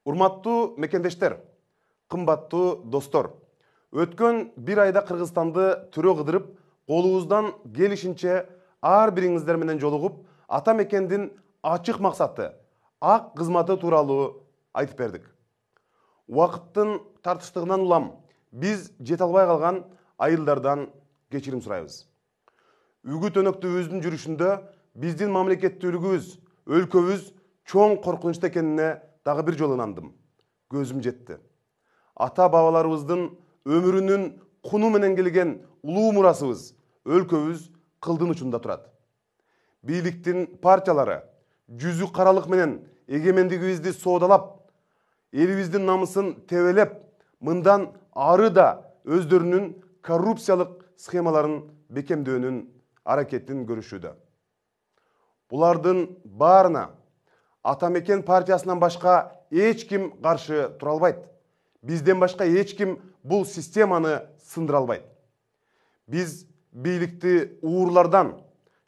Урматтуу мекендештер, кымбаттуу достор. Өткөн bir айда Кыргызстанды түрө кыдырып, колубуздан келишинче ар бириңиздер менен жолугуп, ата мекендин ачык максаты, ак кызматы тууралуу айтып бердик. Убакыттын тартыштыгынан улам биз жете албай калган айылдардан кечирим сурайбыз. Үгүт өнөктүүбүздүн жүрүшүндө биздин мамлекеттүүлүгүбүз, өлкөбүз чоң коркунучта экенине дагы бир жолу ынандым. Көзүм жетти. Ата бабаларыбыздын өмүрүнүн куну менен келген улуу мурасыбыз, өлкөбүз кылдын учунда турат. Бийликтин партиялары жүзү каралык менен эгемендигибизди соодалап, элибиздин намысын тебелеп, мындан ары да өздөрүнүн коррупциялык схемаларын бекемдөөнүн аракетин көрүшүүдө. Булардын баарына Ата мекен партиясынан башка эч ким каршы тура албайт. Бизден башка эч ким бул системаны сындыра албайт. Биз бийликти уурлардан,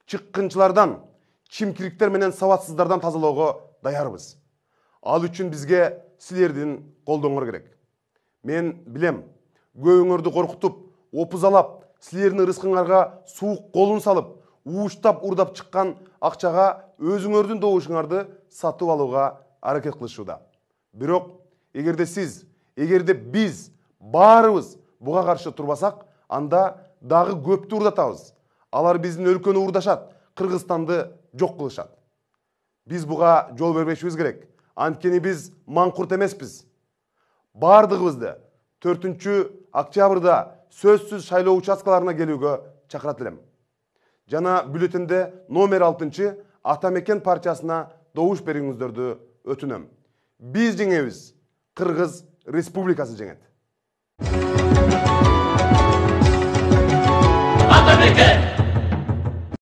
чыккынчылардан, чимкириктер менен сабатсыздардан тазалоого даярбыз. Ал үчүн бизге силердин колдооңор керек. Мен билем, көбүңөрдү коркутуп, опузалап, силердин ырыскыңарга суук колун салып, ууштап урдап чыккан акчага өзүңөрдүн добушуңарды сатып алууга аракет кылышууда. Бирок эгерде сиз, эгерде биз баарыбыз буга каршы турбасак, анда дагы көптү урдатабыз. Алар биздин өлкөнү урдашат, Кыргызстанды жок кылышат. Биз буга жол бербешибиз керек. Анткени биз маңкурт эмеспиз. Бардыгыбызды 4-октябрда сөзсүз шайлоо участкаларына келүүгө чакырат элем. Жана бюллетенде номер 6 Ата мекен партиясына добуш бериңиздерди өтүнөм. Биз жеңебиз, Кыргыз Республикасы жеңет. Ата мекен!